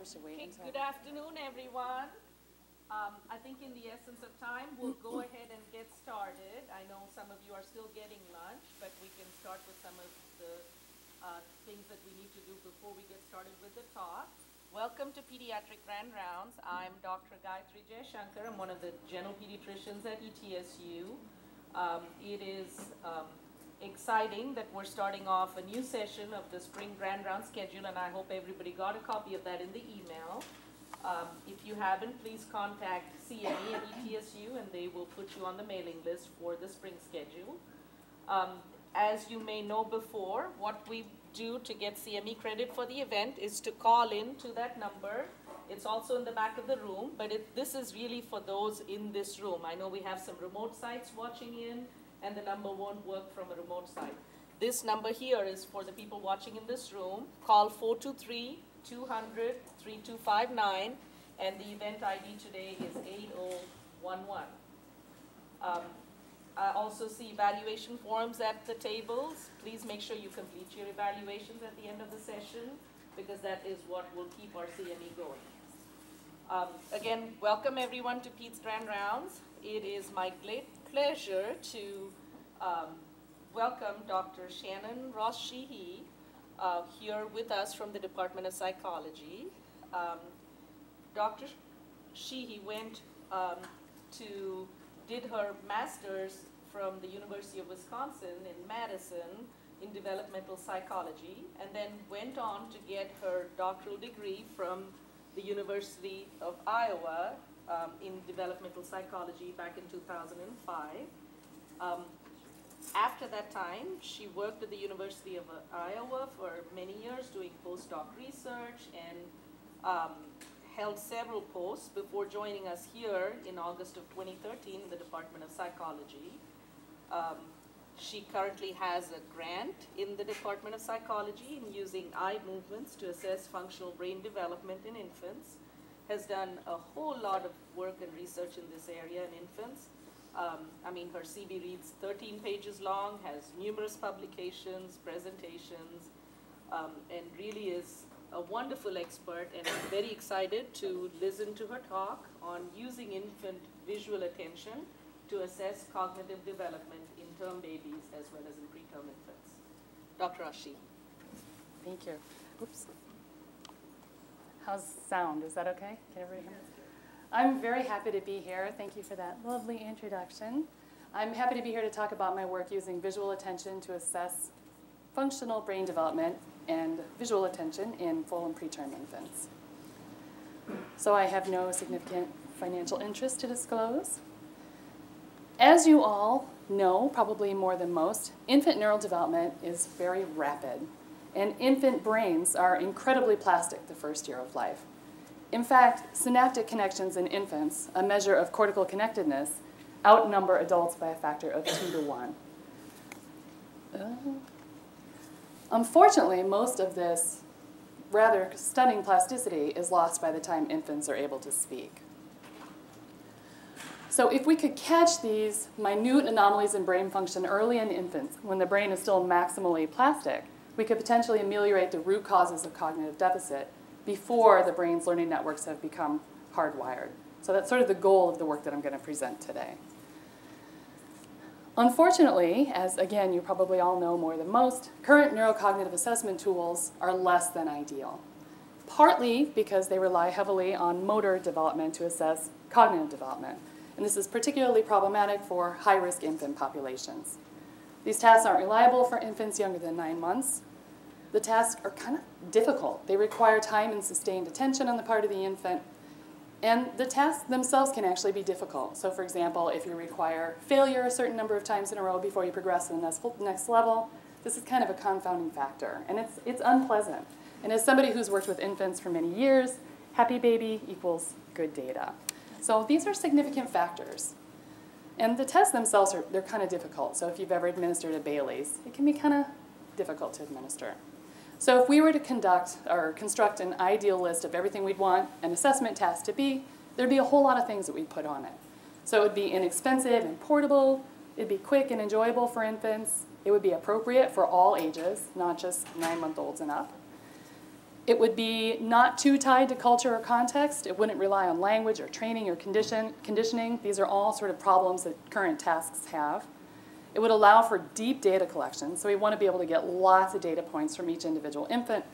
We should wait until... Good afternoon, everyone. I think in the essence of time, we'll go ahead and get started. I know some of you are still getting lunch, but we can start with some of the things that we need to do before we get started with the talk. Welcome to Pediatric Grand Rounds. I'm Dr. Gayatri Jayashankar. I'm one of the general pediatricians at ETSU. It is exciting that we're starting off a new session of the Spring Grand Round schedule, and I hope everybody got a copy of that in the email. If you haven't, please contact CME at ETSU, and they will put you on the mailing list for the spring schedule. As you may know before, what we do to get CME credit for the event is to call in to that number. It's also in the back of the room, but this is really for those in this room. I know we have some remote sites watching in, and the number won't work from a remote site. This number here is for the people watching in this room. Call 423-200-3259, and the event ID today is 8011. I also see evaluation forms at the tables. Please make sure you complete your evaluations at the end of the session, because that is what will keep our CME going. Again, welcome everyone to Pete's Grand Rounds. It is my great pleasure to welcome Dr. Shannon M.Ross-Sheehy here with us from the Department of Psychology. Dr. Sheehy did her master's from the University of Wisconsin in Madison in developmental psychology, and then went on to get her doctoral degree from the University of Iowa in developmental psychology back in 2005. After that time, she worked at the University of Iowa for many years doing postdoc research and held several posts before joining us here in August of 2013 in the Department of Psychology. She currently has a grant in the Department of Psychology in using eye movements to assess functional brain development in infants, has done a whole lot of work and research in this area in infants. Her CV reads 13 pages long, has numerous publications, presentations, and really is a wonderful expert, and I'm very excited to listen to her talk on using infant visual attention to assess cognitive development in term babies as well as in preterm infants. Dr. Sheehy. Thank you. Oops. How's sound? Is that okay? Can everybody hear me? I'm very happy to be here. Thank you for that lovely introduction. I'm happy to be here to talk about my work using visual attention to assess functional brain development and visual attention in full and preterm infants. So I have no significant financial interest to disclose. As you all know, probably more than most, infant neural development is very rapid, and infant brains are incredibly plastic the first year of life. In fact, synaptic connections in infants, a measure of cortical connectedness, outnumber adults by a factor of 2 to 1. Unfortunately, most of this rather stunning plasticity is lost by the time infants are able to speak. So if we could catch these minute anomalies in brain function early in infants, when the brain is still maximally plastic, we could potentially ameliorate the root causes of cognitive deficit before the brain's learning networks have become hardwired. So that's sort of the goal of the work that I'm going to present today. Unfortunately, as again you probably all know more than most, current neurocognitive assessment tools are less than ideal. Partly because they rely heavily on motor development to assess cognitive development. And this is particularly problematic for high-risk infant populations. These tests aren't reliable for infants younger than 9 months. The tasks are kind of difficult. They require time and sustained attention on the part of the infant. And the tasks themselves can actually be difficult. So for example, if you require failure a certain number of times in a row before you progress to the next level, this is kind of a confounding factor. And it's unpleasant. And as somebody who's worked with infants for many years, happy baby equals good data. So these are significant factors. And the tests themselves, they're kind of difficult. So if you've ever administered a Bailey's, it can be kind of difficult to administer. So if we were to conduct or construct an ideal list of everything we'd want an assessment task to be, there'd be a whole lot of things that we'd put on it. So it would be inexpensive and portable. It'd be quick and enjoyable for infants. It would be appropriate for all ages, not just 9-month-olds and up. It would be not too tied to culture or context. It wouldn't rely on language or training or conditioning. These are all sort of problems that current tasks have. It would allow for deep data collection, so we want to be able to get lots of data points from each individual infant.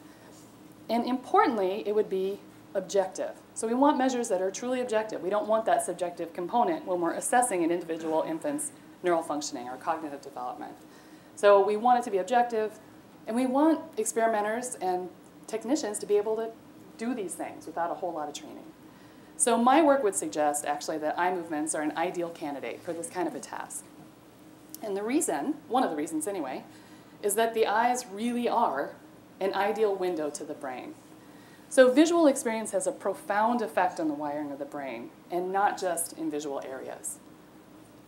And importantly, it would be objective. So we want measures that are truly objective. We don't want that subjective component when we're assessing an individual infant's neural functioning or cognitive development. So we want it to be objective, and we want experimenters and technicians to be able to do these things without a whole lot of training. So my work would suggest, actually, that eye movements are an ideal candidate for this kind of a task. And the reason, one of the reasons anyway, is that the eyes really are an ideal window to the brain. So visual experience has a profound effect on the wiring of the brain, and not just in visual areas.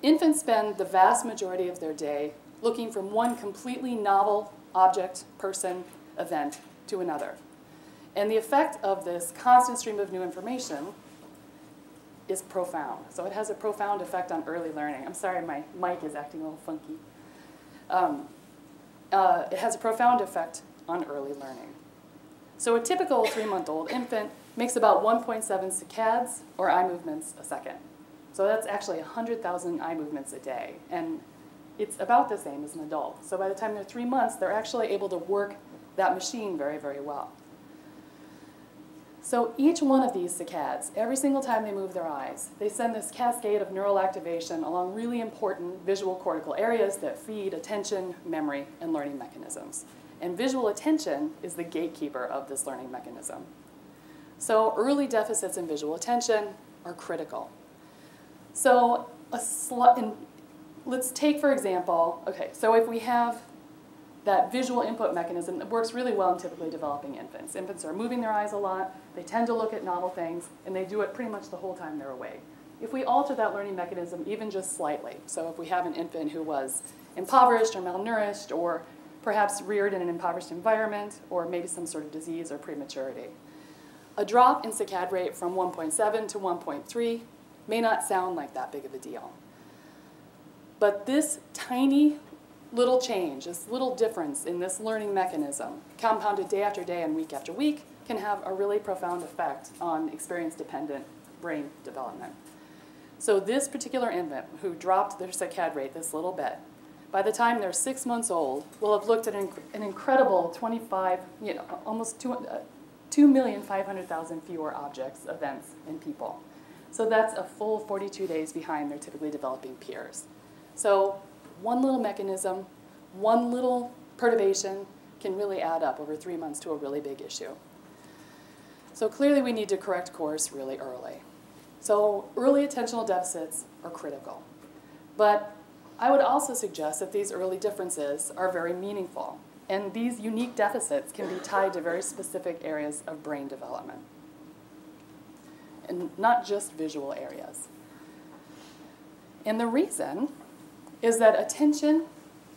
Infants spend the vast majority of their day looking from one completely novel object, person, event to another. And the effect of this constant stream of new information is profound. So it has a profound effect on early learning. I'm sorry, my mic is acting a little funky. It has a profound effect on early learning. So a typical 3-month-old infant makes about 1.7 saccades, or eye movements, a second. So that's actually 100,000 eye movements a day. And it's about the same as an adult. So by the time they're 3 months, they're actually able to work that machine very, very well. So each one of these saccades, every single time they move their eyes, they send this cascade of neural activation along really important visual cortical areas that feed attention, memory, and learning mechanisms. And visual attention is the gatekeeper of this learning mechanism. So early deficits in visual attention are critical. So let's take, for example, okay, so if we have that visual input mechanism that works really well in typically developing infants. Infants are moving their eyes a lot, they tend to look at novel things, and they do it pretty much the whole time they're awake. If we alter that learning mechanism even just slightly, so if we have an infant who was impoverished or malnourished, or perhaps reared in an impoverished environment, or maybe some sort of disease or prematurity, a drop in saccade rate from 1.7 to 1.3 may not sound like that big of a deal. But this tiny little change, this little difference in this learning mechanism, compounded day after day and week after week, can have a really profound effect on experience-dependent brain development. So this particular infant who dropped their saccade rate this little bit, by the time they're 6 months old, will have looked at an incredible 25, almost 2,500,000 fewer objects, events, and people. So that's a full 42 days behind their typically developing peers. So one little mechanism, one little perturbation can really add up over 3 months to a really big issue. So clearly we need to correct course really early. So early attentional deficits are critical. But I would also suggest that these early differences are very meaningful. And these unique deficits can be tied to very specific areas of brain development, and not just visual areas. And the reason is that attention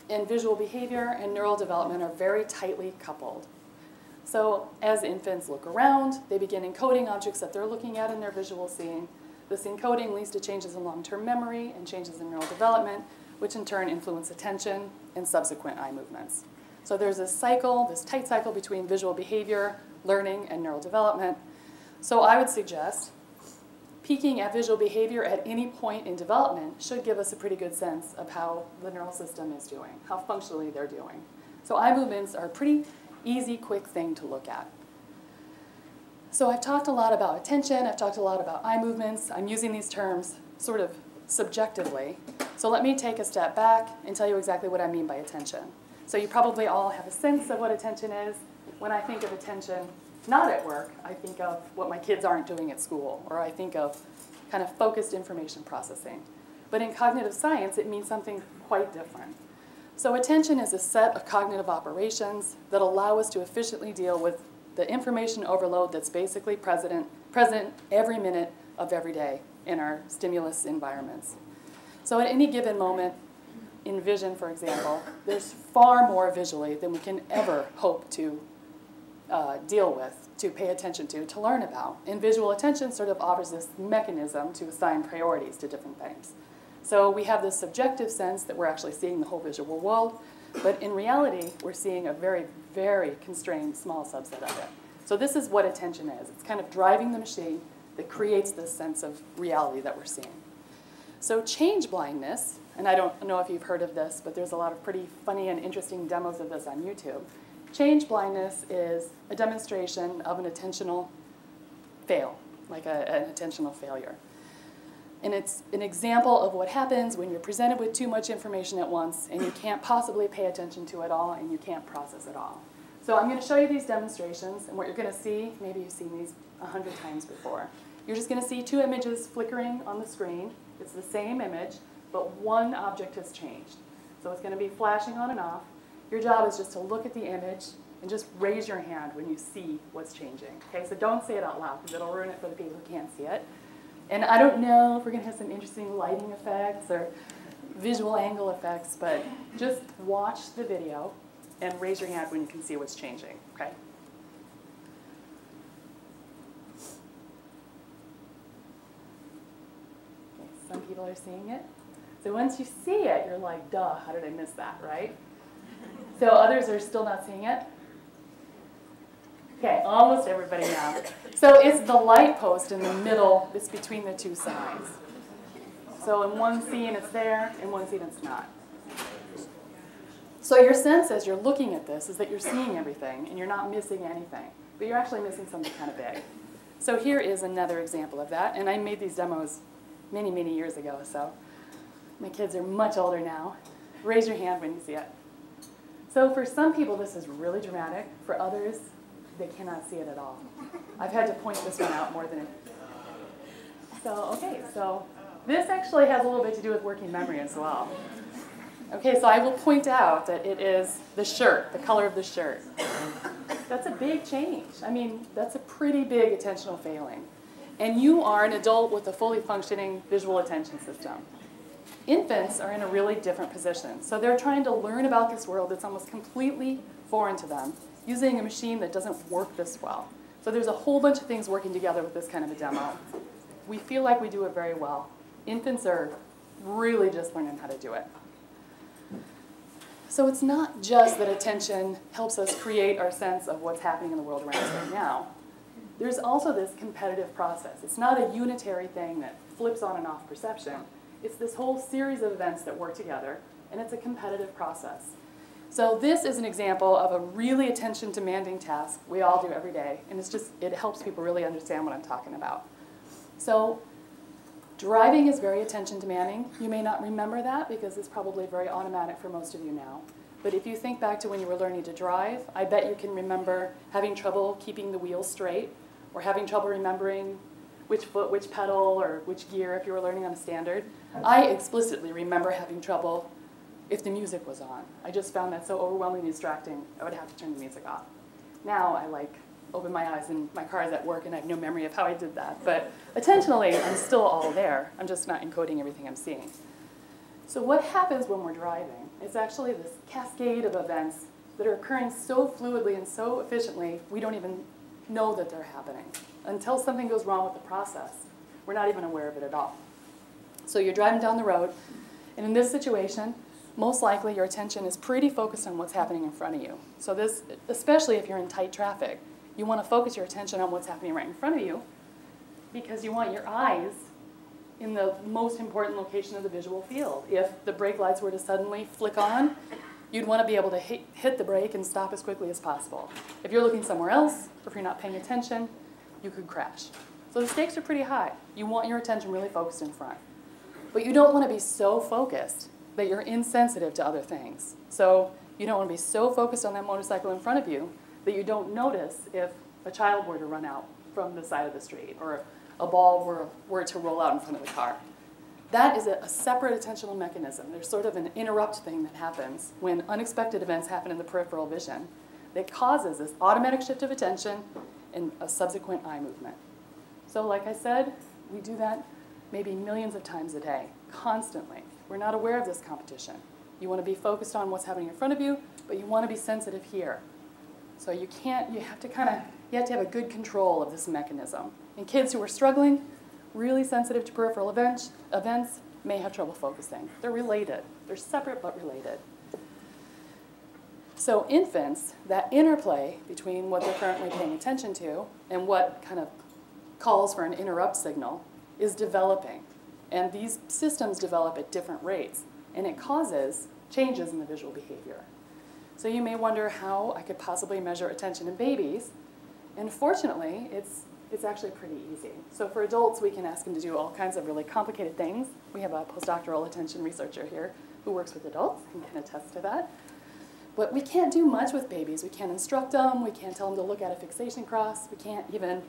and visual behavior and neural development are very tightly coupled. So as infants look around, they begin encoding objects that they're looking at in their visual scene. This encoding leads to changes in long-term memory and changes in neural development, which in turn influence attention and subsequent eye movements. So there's this cycle, this tight cycle between visual behavior, learning, and neural development. So I would suggest peaking at visual behavior at any point in development should give us a pretty good sense of how the neural system is doing, how functionally they're doing. So eye movements are a pretty easy, quick thing to look at. So I've talked a lot about attention, I've talked a lot about eye movements. I'm using these terms sort of subjectively. So let me take a step back and tell you exactly what I mean by attention. So you probably all have a sense of what attention is. When I think of attention, not at work, I think of what my kids aren't doing at school, or I think of kind of focused information processing. But in cognitive science, it means something quite different. So attention is a set of cognitive operations that allow us to efficiently deal with the information overload that's basically present every minute of every day in our stimulus environments. So at any given moment, in vision, for example, there's far more visually than we can ever hope to deal with, to pay attention to learn about. And visual attention sort of offers this mechanism to assign priorities to different things. So we have this subjective sense that we're actually seeing the whole visual world, but in reality, we're seeing a very, very constrained small subset of it. So this is what attention is. It's kind of driving the machine that creates this sense of reality that we're seeing. So change blindness, and I don't know if you've heard of this, but there's a lot of pretty funny and interesting demos of this on YouTube. Change blindness is a demonstration of an attentional fail, like an attentional failure. And it's an example of what happens when you're presented with too much information at once and you can't possibly pay attention to it all and you can't process it all. So I'm going to show you these demonstrations, and what you're going to see, maybe you've seen these 100 times before. You're just going to see two images flickering on the screen. It's the same image, but one object has changed. So it's going to be flashing on and off. Your job is just to look at the image and just raise your hand when you see what's changing. Okay, so don't say it out loud because it'll ruin it for the people who can't see it. And I don't know if we're going to have some interesting lighting effects or visual angle effects, but just watch the video and raise your hand when you can see what's changing, okay? Okay, some people are seeing it. So once you see it, you're like, duh, how did I miss that, right? So others are still not seeing it? Okay, almost everybody now. So it's the light post in the middle that's between the two sides. So in one scene it's there, in one scene it's not. So your sense as you're looking at this is that you're seeing everything and you're not missing anything, but you're actually missing something kind of big. So here is another example of that, and I made these demos many, many years ago, so my kids are much older now. Raise your hand when you see it. So for some people this is really dramatic, for others they cannot see it at all. I've had to point this one out more than So, okay, so this actually has a little bit to do with working memory as well. Okay, so I will point out that it is the shirt, the color of the shirt. That's a big change. I mean, that's a pretty big attentional failing. And you are an adult with a fully functioning visual attention system. Infants are in a really different position. So they're trying to learn about this world that's almost completely foreign to them, using a machine that doesn't work this well. So there's a whole bunch of things working together with this kind of a demo. We feel like we do it very well. Infants are really just learning how to do it. So it's not just that attention helps us create our sense of what's happening in the world around us right now. There's also this competitive process. It's not a unitary thing that flips on and off perception. It's this whole series of events that work together, and it's a competitive process. So this is an example of a really attention-demanding task we all do every day, and it helps people really understand what I'm talking about. So driving is very attention-demanding. You may not remember that because it's probably very automatic for most of you now. But if you think back to when you were learning to drive, I bet you can remember having trouble keeping the wheel straight or having trouble remembering which foot, which pedal, or which gear if you were learning on a standard. I explicitly remember having trouble if the music was on. I just found that so overwhelmingly distracting, I would have to turn the music off. Now I open my eyes and my car is at work and I have no memory of how I did that. But attentionally, I'm still all there. I'm just not encoding everything I'm seeing. So what happens when we're driving? It's actually this cascade of events that are occurring so fluidly and so efficiently, we don't even know that they're happening. Until something goes wrong with the process, we're not even aware of it at all. So you're driving down the road, and in this situation, most likely your attention is pretty focused on what's happening in front of you. So this, especially if you're in tight traffic, you want to focus your attention on what's happening right in front of you because you want your eyes in the most important location of the visual field. If the brake lights were to suddenly flick on, you'd want to be able to hit the brake and stop as quickly as possible. If you're looking somewhere else, or if you're not paying attention, you could crash. So the stakes are pretty high. You want your attention really focused in front. But you don't want to be so focused that you're insensitive to other things. So you don't want to be so focused on that motorcycle in front of you that you don't notice if a child were to run out from the side of the street or a ball were to roll out in front of the car. That is a separate attentional mechanism. There's sort of an interrupt thing that happens when unexpected events happen in the peripheral vision that causes this automatic shift of attention and a subsequent eye movement. So like I said, we do that maybe millions of times a day, constantly. We're not aware of this competition. You want to be focused on what's happening in front of you, but you want to be sensitive here. So you have to have a good control of this mechanism. And kids who are struggling, really sensitive to peripheral events may have trouble focusing. They're related. They're separate but related. So infants, that interplay between what they're currently paying attention to and what kind of calls for an interrupt signal is developing. And these systems develop at different rates, and it causes changes in the visual behavior. So you may wonder how I could possibly measure attention in babies. And fortunately, it's actually pretty easy. So for adults, we can ask them to do all kinds of really complicated things. We have a postdoctoral attention researcher here who works with adults and can attest to that. But we can't do much with babies. We can't instruct them. We can't tell them to look at a fixation cross. We can't even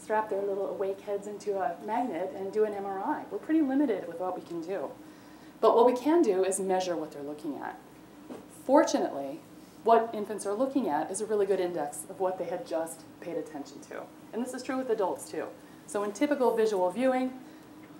strap their little awake heads into a magnet and do an MRI. We're pretty limited with what we can do. But what we can do is measure what they're looking at. Fortunately, what infants are looking at is a really good index of what they had just paid attention to. And this is true with adults too. So in typical visual viewing,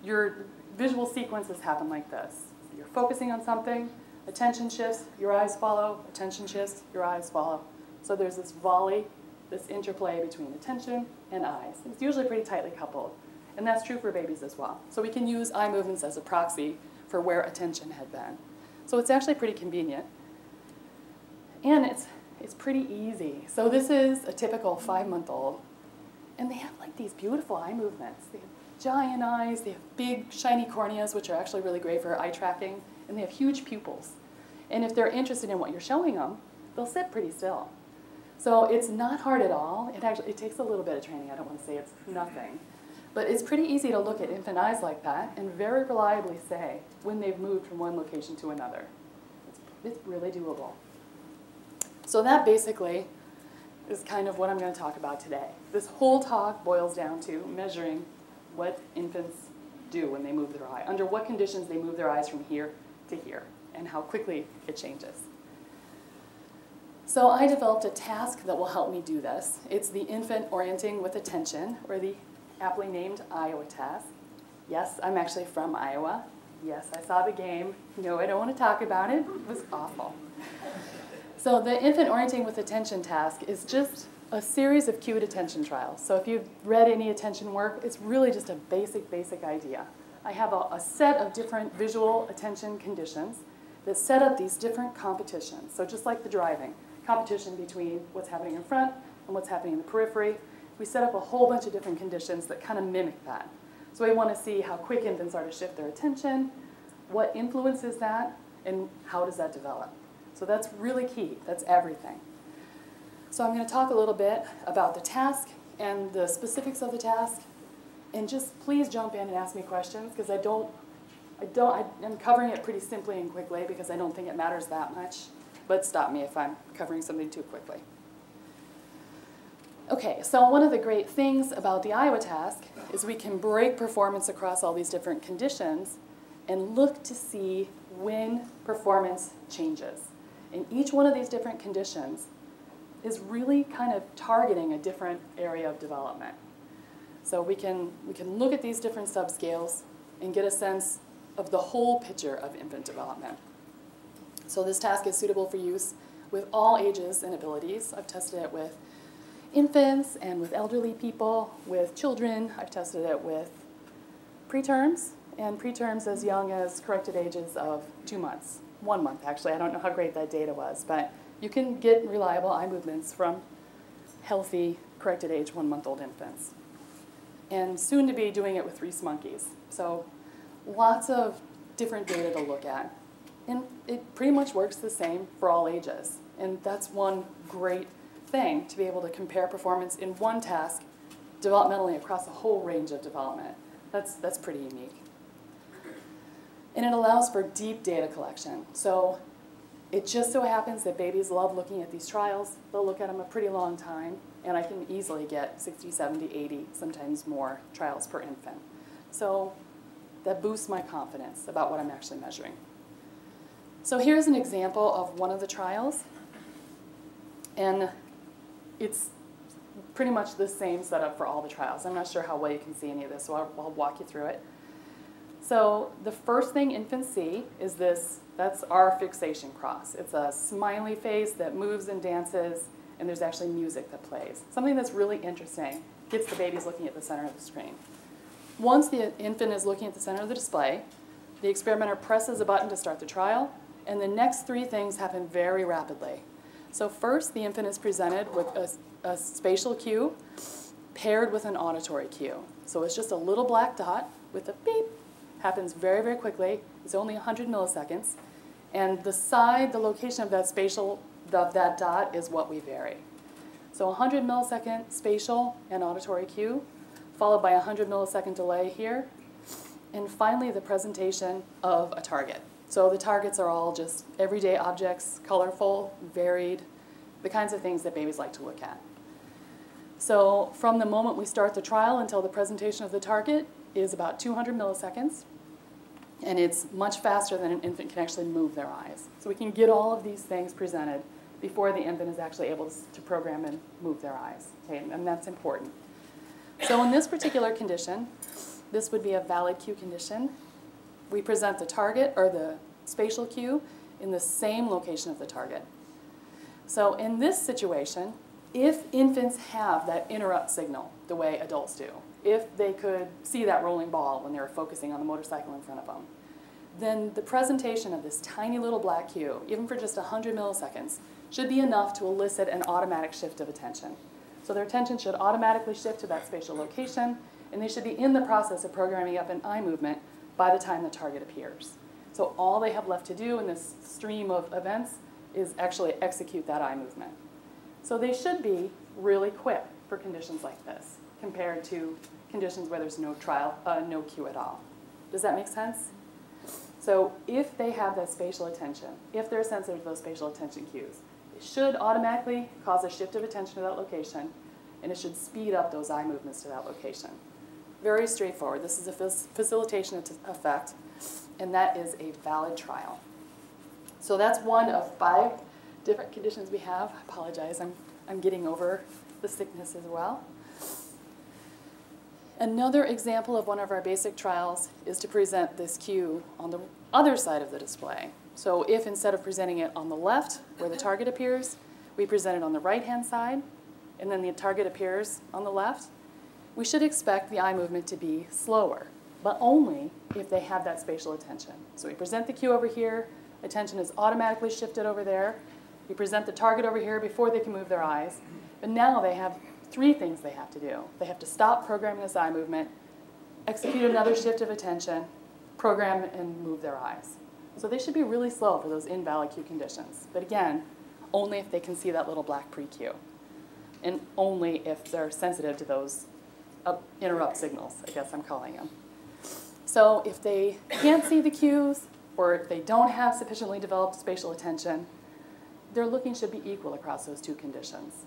your visual sequences happen like this. You're focusing on something, attention shifts, your eyes follow, attention shifts, your eyes follow. So there's this volley, this interplay between attention and eyes. It's usually pretty tightly coupled. And that's true for babies as well. So we can use eye movements as a proxy for where attention had been. So it's actually pretty convenient. And it's pretty easy. So this is a typical 5-month-old. And they have like these beautiful eye movements. They have giant eyes, they have big shiny corneas, which are actually really great for eye tracking, and they have huge pupils. And if they're interested in what you're showing them, they'll sit pretty still. So it's not hard at all. It takes a little bit of training. I don't want to say it's nothing. But it's pretty easy to look at infant eyes like that and very reliably say when they've moved from one location to another. It's really doable. So that basically is kind of what I'm going to talk about today. This whole talk boils down to measuring what infants do when they move their eye, under what conditions they move their eyes from here to here, and how quickly it changes. So I developed a task that will help me do this. It's the infant orienting with attention, or the aptly named Iowa task. Yes, I'm actually from Iowa. Yes, I saw the game. No, I don't want to talk about it. It was awful. So the infant orienting with attention task is just a series of cued attention trials. So if you've read any attention work, it's really just a basic idea. I have a set of different visual attention conditions that set up these different competitions. So just like the driving, competition between what's happening in front and what's happening in the periphery, we set up a whole bunch of different conditions that kind of mimic that. So we want to see how quick infants are to shift their attention, what influences that, and how does that develop. So that's really key. That's everything. So I'm going to talk a little bit about the task and the specifics of the task. And just please jump in and ask me questions, because I'm covering it pretty simply and quickly because I don't think it matters that much. But stop me if I'm covering something too quickly. Okay, so one of the great things about the Iowa task is we can break performance across all these different conditions and look to see when performance changes. And each one of these different conditions is really kind of targeting a different area of development. So we can look at these different subscales and get a sense of the whole picture of infant development. So this task is suitable for use with all ages and abilities. I've tested it with infants and with elderly people, with children. I've tested it with preterms, and preterms as young as corrected ages of 2 months. 1 month, actually. I don't know how great that data was, but you can get reliable eye movements from healthy, corrected age 1-month-old infants. And soon to be doing it with rhesus monkeys. So lots of different data to look at. And it pretty much works the same for all ages. And that's one great thing, to be able to compare performance in one task developmentally across a whole range of development. That's pretty unique. And it allows for deep data collection. So it just so happens that babies love looking at these trials. They'll look at them a pretty long time, and I can easily get 60, 70, 80, sometimes more trials per infant. So that boosts my confidence about what I'm actually measuring. So here's an example of one of the trials. And it's pretty much the same setup for all the trials. I'm not sure how well you can see any of this, so I'll walk you through it. So the first thing infants see is this. That's our fixation cross. It's a smiley face that moves and dances, and there's actually music that plays. Something that's really interesting, gets the babies looking at the center of the screen. Once the infant is looking at the center of the display, the experimenter presses a button to start the trial, and the next 3 things happen very rapidly. So first, the infant is presented with a spatial cue paired with an auditory cue. So it's just a little black dot with a beep. Happens very, very quickly. It's only 100 milliseconds. And the location of that dot is what we vary. So 100 millisecond spatial and auditory cue, followed by a 100 millisecond delay here. And finally, the presentation of a target. So the targets are all just everyday objects, colorful, varied, the kinds of things that babies like to look at. So from the moment we start the trial until the presentation of the target is about 200 milliseconds. And it's much faster than an infant can actually move their eyes. So we can get all of these things presented before the infant is actually able to program and move their eyes. Okay? And that's important. So in this particular condition, this would be a valid cue condition. We present the target, or the spatial cue, in the same location of the target. So in this situation, if infants have that interrupt signal the way adults do, if they could see that rolling ball when they were focusing on the motorcycle in front of them, then the presentation of this tiny little black cue, even for just 100 milliseconds, should be enough to elicit an automatic shift of attention. So their attention should automatically shift to that spatial location, and they should be in the process of programming up an eye movement by the time the target appears. So all they have left to do in this stream of events is actually execute that eye movement. So they should be really quick for conditions like this, compared to conditions where there's no cue at all. Does that make sense? So if they have that spatial attention, if they're sensitive to those spatial attention cues, it should automatically cause a shift of attention to that location, and it should speed up those eye movements to that location. Very straightforward. This is a facilitation effect, and that is a valid trial. So that's one of 5 different conditions we have. I apologize, I'm getting over the sickness as well. Another example of one of our basic trials is to present this cue on the other side of the display. So if instead of presenting it on the left, where the target appears, we present it on the right-hand side, and then the target appears on the left, we should expect the eye movement to be slower, but only if they have that spatial attention. So we present the cue over here, attention is automatically shifted over there. We present the target over here before they can move their eyes, but now they have 3 things they have to do. They have to stop programming this eye movement, execute another shift of attention, program and move their eyes. So they should be really slow for those invalid cue conditions. But again, only if they can see that little black pre-cue, and only if they're sensitive to those interrupt signals, I guess I'm calling them. So if they can't see the cues, or if they don't have sufficiently developed spatial attention, their looking should be equal across those 2 conditions.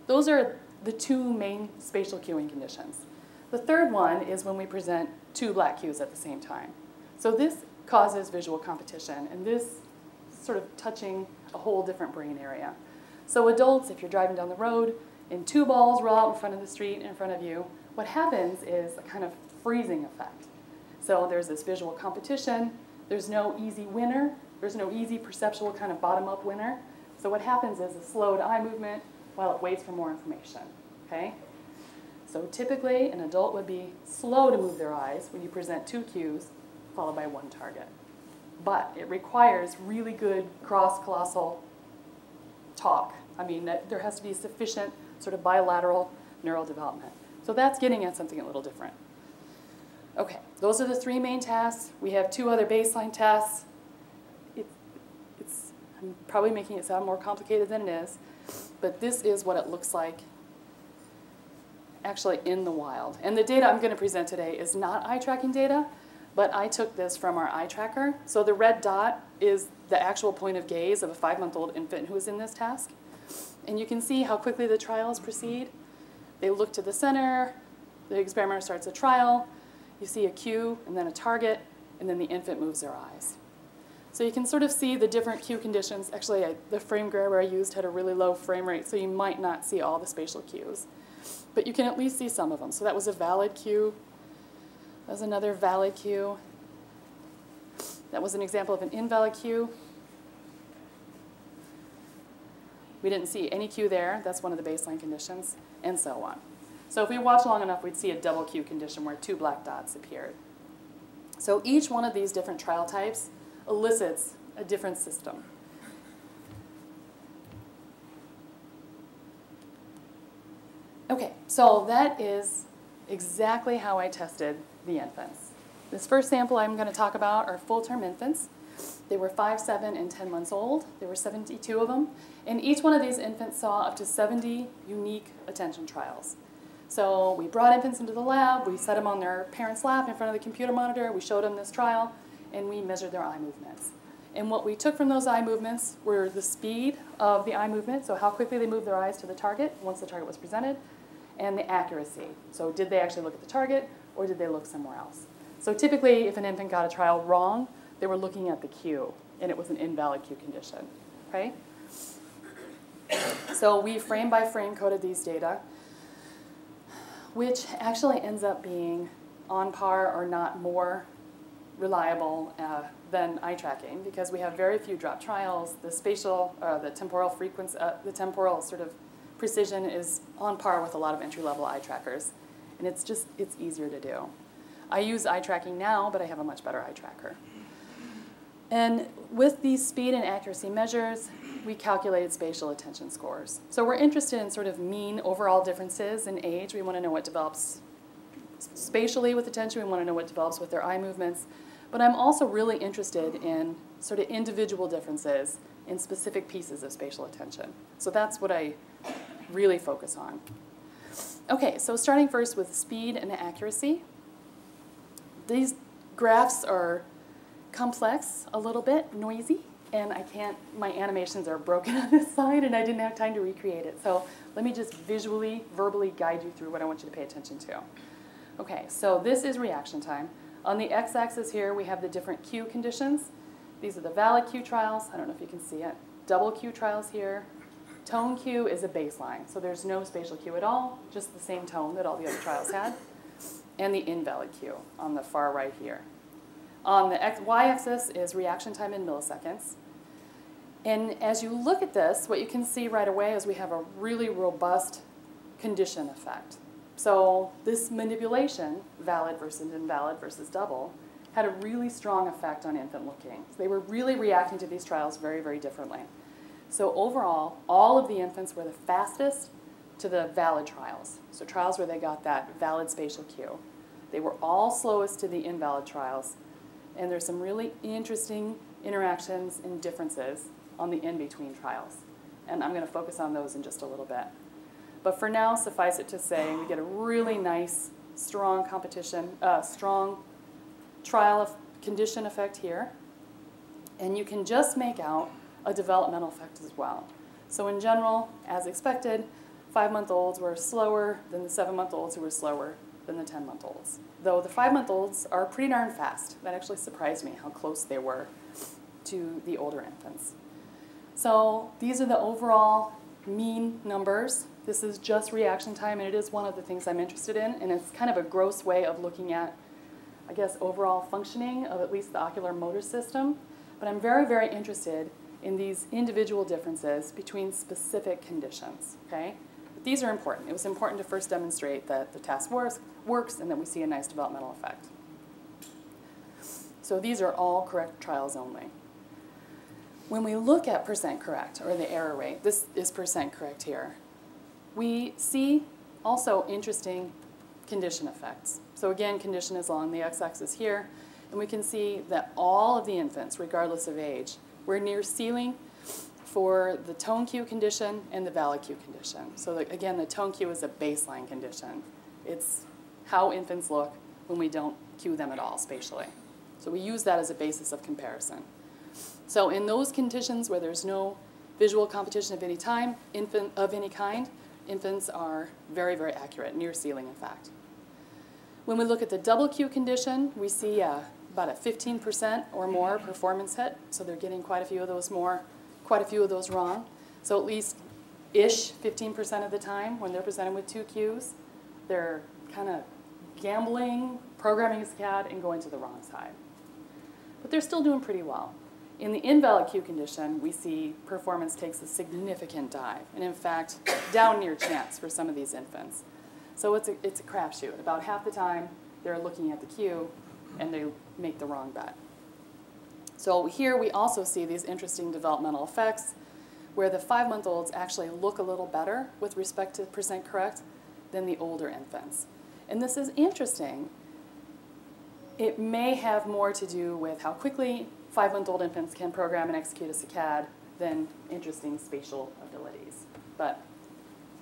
Those are the 2 main spatial cueing conditions. The third one is when we present 2 black cues at the same time. So this causes visual competition, and this sort of touching a whole different brain area. So adults, if you're driving down the road and 2 balls roll out in front of the street in front of you, what happens is a kind of freezing effect. So there's this visual competition. There's no easy winner. There's no easy perceptual kind of bottom-up winner. So what happens is a slowed eye movement while it waits for more information, okay? So typically, an adult would be slow to move their eyes when you present 2 cues followed by 1 target. But it requires really good cross-callosal talk. I mean, there has to be sufficient sort of bilateral neural development. So that's getting at something a little different. Okay, those are the 3 main tasks. We have 2 other baseline tasks. I'm probably making it sound more complicated than it is, but this is what it looks like actually in the wild. And the data I'm going to present today is not eye tracking data, but I took this from our eye tracker. So the red dot is the actual point of gaze of a 5-month-old infant who is in this task. And you can see how quickly the trials proceed. They look to the center, the experimenter starts a trial, you see a cue and then a target, and then the infant moves their eyes. So you can sort of see the different cue conditions. Actually, the frame grabber I used had a really low frame rate, so you might not see all the spatial cues. But you can at least see some of them. So that was a valid cue. That was another valid cue. That was an example of an invalid cue. We didn't see any cue there. That's one of the baseline conditions, and so on. So if we watch long enough, we'd see a double cue condition where 2 black dots appeared. So each one of these different trial types elicits a different system. Okay, so that is exactly how I tested the infants. This first sample I'm going to talk about are full-term infants. They were 5, 7, and 10 months old. There were 72 of them. And each one of these infants saw up to 70 unique attention trials. So we brought infants into the lab, we set them on their parents' lap in front of the computer monitor, we showed them this trial, and we measured their eye movements. And what we took from those eye movements were the speed of the eye movement, so how quickly they moved their eyes to the target once the target was presented, and the accuracy. So did they actually look at the target, or did they look somewhere else? So typically, if an infant got a trial wrong, they were looking at the cue, and it was an invalid cue condition, okay? So we frame by frame coded these data, which actually ends up being on par or not more reliable than eye tracking, because we have very few drop trials. The spatial, the temporal frequency, the temporal sort of precision is on par with a lot of entry-level eye trackers, and it's easier to do. I use eye tracking now, but I have a much better eye tracker. And with these speed and accuracy measures, we calculated spatial attention scores. So we're interested in sort of mean overall differences in age. We want to know what develops spatially with attention. We want to know what develops with their eye movements. But I'm also really interested in sort of individual differences in specific pieces of spatial attention. So that's what I really focus on. Okay, so starting first with speed and accuracy. These graphs are complex, a little bit noisy, and my animations are broken on this slide, and I didn't have time to recreate it. So let me just visually, verbally guide you through what I want you to pay attention to. Okay, so this is reaction time. On the x-axis here, we have the different cue conditions. These are the valid cue trials. I don't know if you can see it. Double cue trials here. Tone cue is a baseline, so there's no spatial cue at all, just the same tone that all the other trials had. And the invalid cue on the far right here. On the y-axis is reaction time in milliseconds. And as you look at this, what you can see right away is we have a really robust condition effect. So this manipulation, valid versus invalid versus double, had a really strong effect on infant looking. So they were really reacting to these trials very, very differently. So overall, all of the infants were the fastest to the valid trials. So trials where they got that valid spatial cue. They were all slowest to the invalid trials. And there's some really interesting interactions and differences on the in-between trials. And I'm going to focus on those in just a little bit. But for now, suffice it to say, we get a really nice, strong strong trial of condition effect here. And you can just make out a developmental effect as well. So in general, as expected, 5-month-olds were slower than the 7-month-olds who were slower than the 10-month-olds. Though the 5-month-olds are pretty darn fast. That actually surprised me how close they were to the older infants. So these are the overall mean numbers. This is just reaction time, and it is one of the things I'm interested in, and it's kind of a gross way of looking at, I guess, overall functioning of at least the ocular motor system. But I'm very, very interested in these individual differences between specific conditions, okay? But these are important. It was important to first demonstrate that the test works and that we see a nice developmental effect. So these are all correct trials only. When we look at percent correct, or the error rate, this is percent correct here, we see also interesting condition effects. So again, condition is along the x-axis here, and we can see that all of the infants, regardless of age, were near ceiling for the tone cue condition and the valid cue condition. So again, the tone cue is a baseline condition. It's how infants look when we don't cue them at all spatially. So we use that as a basis of comparison. So in those conditions where there's no visual competition of any kind, infants are very, very accurate, near ceiling in fact. When we look at the double cue condition, we see about a 15% or more performance hit. So they're getting quite a few of those wrong. So at least-ish 15% of the time when they're presented with 2 cues, they're kind of gambling, programming a SCAD, and going to the wrong side. But they're still doing pretty well. In the invalid cue condition, we see performance takes a significant dive, and in fact, down near chance for some of these infants. So it's a crapshoot. About half the time, they're looking at the cue, and they make the wrong bet. So here we also see these interesting developmental effects, where the 5-month-olds actually look a little better with respect to percent correct, than the older infants. And this is interesting. It may have more to do with how quickly 5-month-old infants can program and execute a saccade than interesting spatial abilities. But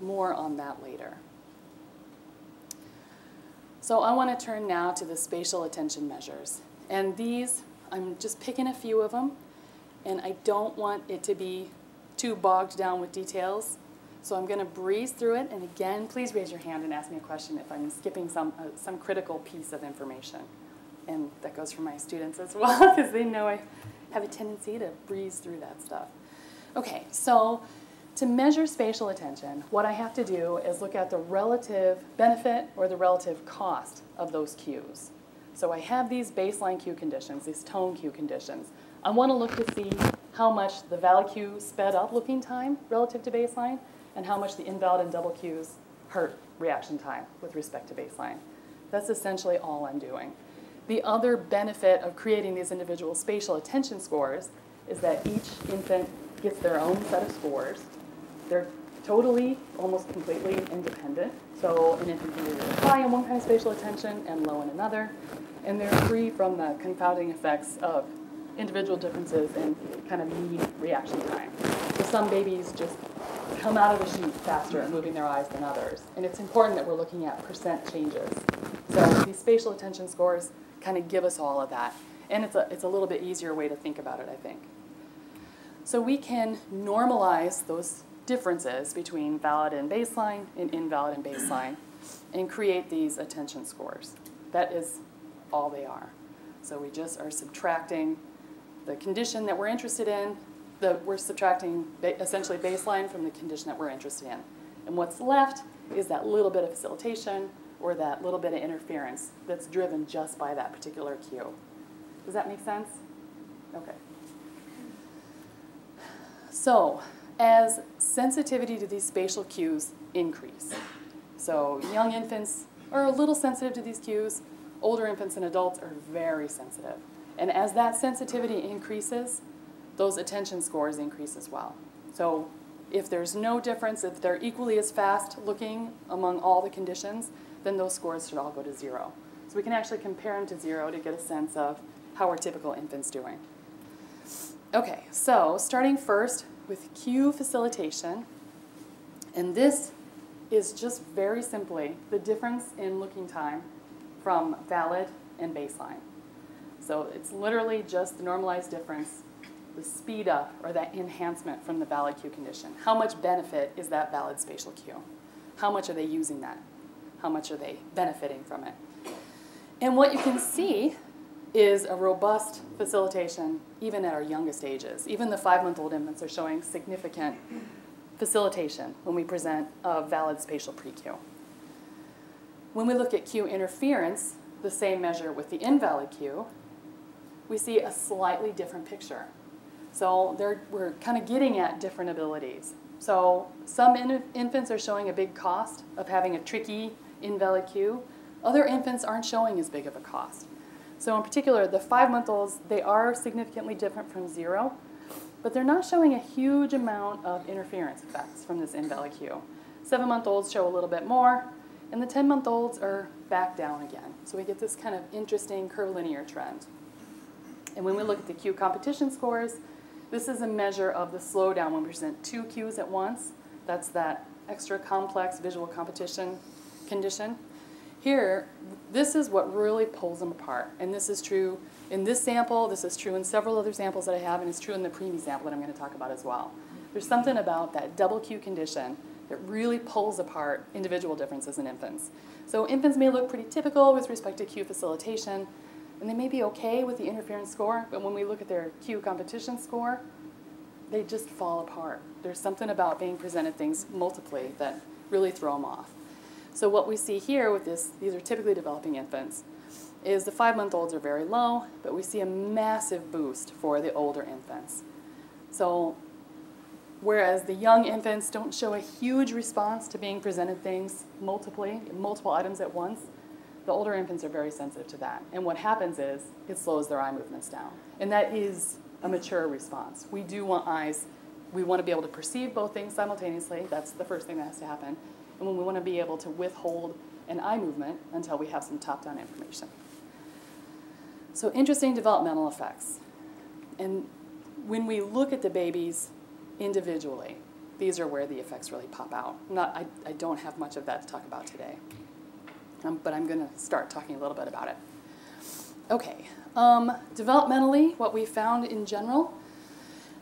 more on that later. So I want to turn now to the spatial attention measures. And these, I'm just picking a few of them, and I don't want it to be too bogged down with details. So I'm going to breeze through it, and again, please raise your hand and ask me a question if I'm skipping some critical piece of information. And that goes for my students as well, because they know I have a tendency to breeze through that stuff. Okay, so to measure spatial attention, what I have to do is look at the relative benefit or the relative cost of those cues. So I have these baseline cue conditions, these tone cue conditions. I want to look to see how much the valid cue sped up looking time relative to baseline, and how much the invalid and double cues hurt reaction time with respect to baseline. That's essentially all I'm doing. The other benefit of creating these individual spatial attention scores is that each infant gets their own set of scores. They're totally, almost completely independent. So an infant can be really high in one kind of spatial attention and low in another. And they're free from the confounding effects of individual differences in kind of mean reaction time. So some babies just come out of the chute faster at moving their eyes than others. And it's important that we're looking at percent changes. So these spatial attention scores kind of give us all of that. And it's a little bit easier way to think about it, I think. So we can normalize those differences between valid and baseline and invalid and baseline and create these attention scores. That is all they are. So we just are subtracting the condition that we're interested in. We're subtracting essentially baseline from the condition that we're interested in. And what's left is that little bit of facilitation or that little bit of interference that's driven just by that particular cue. Does that make sense? Okay. So as sensitivity to these spatial cues increase, so young infants are a little sensitive to these cues, older infants and adults are very sensitive. And as that sensitivity increases, those attention scores increase as well. So if there's no difference, if they're equally as fast looking among all the conditions, then those scores should all go to 0. So we can actually compare them to 0 to get a sense of how our typical infant's doing. Okay, so starting first with cue facilitation, and this is just very simply the difference in looking time from valid and baseline. So it's literally just the normalized difference, the speed up or that enhancement from the valid cue condition. How much benefit is that valid spatial cue? How much are they using that? How much are they benefiting from it? And what you can see is a robust facilitation even at our youngest ages. Even the 5-month-old infants are showing significant facilitation when we present a valid spatial pre-cue. When we look at cue interference, the same measure with the invalid cue, we see a slightly different picture. So we're kind of getting at different abilities. So some infants are showing a big cost of having a tricky invalid cue. Other infants aren't showing as big of a cost. So in particular, the 5-month-olds, they are significantly different from 0, but they're not showing a huge amount of interference effects from this invalid cue. 7-month-olds show a little bit more, and the 10-month-olds are back down again. So we get this kind of interesting curvilinear trend. And when we look at the cue competition scores, this is a measure of the slowdown when we present 2 cues at once. That's that extra complex visual competition condition. Here, this is what really pulls them apart. And this is true in this sample, this is true in several other samples that I have, and it's true in the preemie sample that I'm going to talk about as well. There's something about that double cue condition that really pulls apart individual differences in infants. So infants may look pretty typical with respect to cue facilitation, and they may be okay with the interference score, but when we look at their cue competition score, they just fall apart. There's something about being presented things multiply that really throw them off. So what we see here with this, these are typically developing infants, is the 5-month-olds are very low, but we see a massive boost for the older infants. So whereas the young infants don't show a huge response to being presented things multiple items at once, the older infants are very sensitive to that. And what happens is it slows their eye movements down. And that is a mature response. We do want eyes, we want to be able to perceive both things simultaneously. That's the first thing that has to happen. and when we want to be able to withhold an eye movement until we have some top-down information. So interesting developmental effects. And when we look at the babies individually, these are where the effects really pop out. I don't have much of that to talk about today, but I'm going to start talking a little bit about it. Okay, developmentally, what we found in general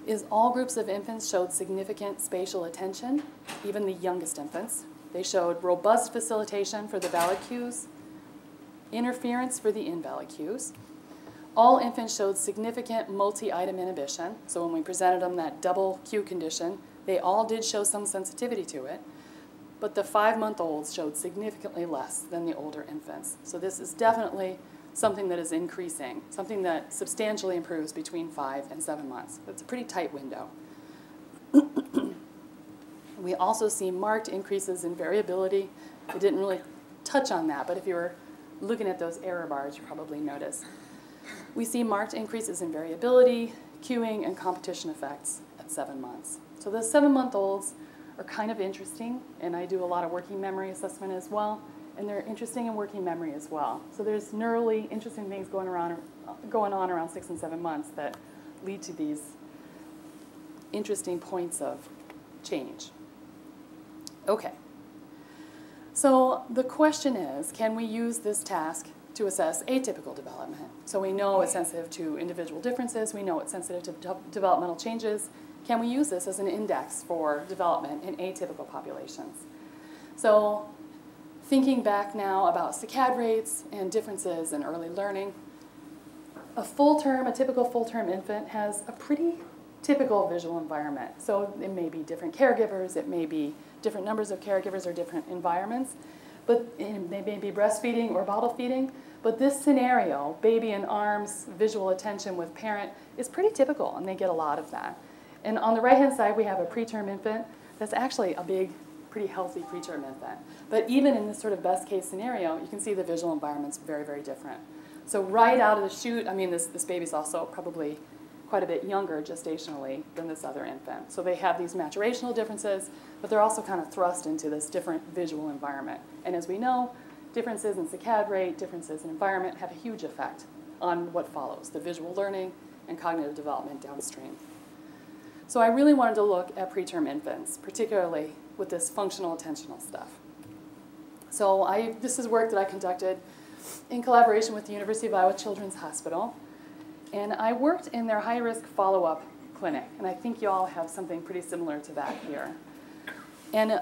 is all groups of infants showed significant spatial attention, even the youngest infants. They showed robust facilitation for the valid cues, interference for the invalid cues. All infants showed significant multi-item inhibition, so when we presented them that double cue condition, they all did show some sensitivity to it, but the 5-month-olds showed significantly less than the older infants. So this is definitely something that is increasing, something that substantially improves between 5 and 7 months. It's a pretty tight window. We also see marked increases in variability. I didn't really touch on that, but if you were looking at those error bars, you probably noticed. We see marked increases in variability, cueing, and competition effects at 7 months. So the 7-month-olds are kind of interesting, and I do a lot of working memory assessment as well, and they're interesting in working memory as well. So there's neurally interesting things going on around 6 and 7 months that lead to these interesting points of change. Okay. So the question is, can we use this task to assess atypical development? So we know it's sensitive to individual differences. We know it's sensitive to developmental changes. Can we use this as an index for development in atypical populations? So thinking back now about saccade rates and differences in early learning, a typical full-term infant has a pretty typical visual environment. So it may be different caregivers, it may be different numbers of caregivers or different environments, but they may be breastfeeding or bottle feeding. But this scenario, baby in arms, visual attention with parent, is pretty typical, and they get a lot of that. And on the right-hand side, we have a preterm infant that's actually a big, pretty healthy preterm infant. But even in this sort of best-case scenario, you can see the visual environment's very, very different. So right out of the chute, I mean, this baby's also probably quite a bit younger gestationally than this other infant. So they have these maturational differences, but they're also kind of thrust into this different visual environment. And as we know, differences in saccade rate, differences in environment have a huge effect on what follows, the visual learning and cognitive development downstream. So I really wanted to look at preterm infants, particularly with this functional attentional stuff. So this is work that I conducted in collaboration with the University of Iowa Children's Hospital. And I worked in their high-risk follow-up clinic. And I think you all have something pretty similar to that here. And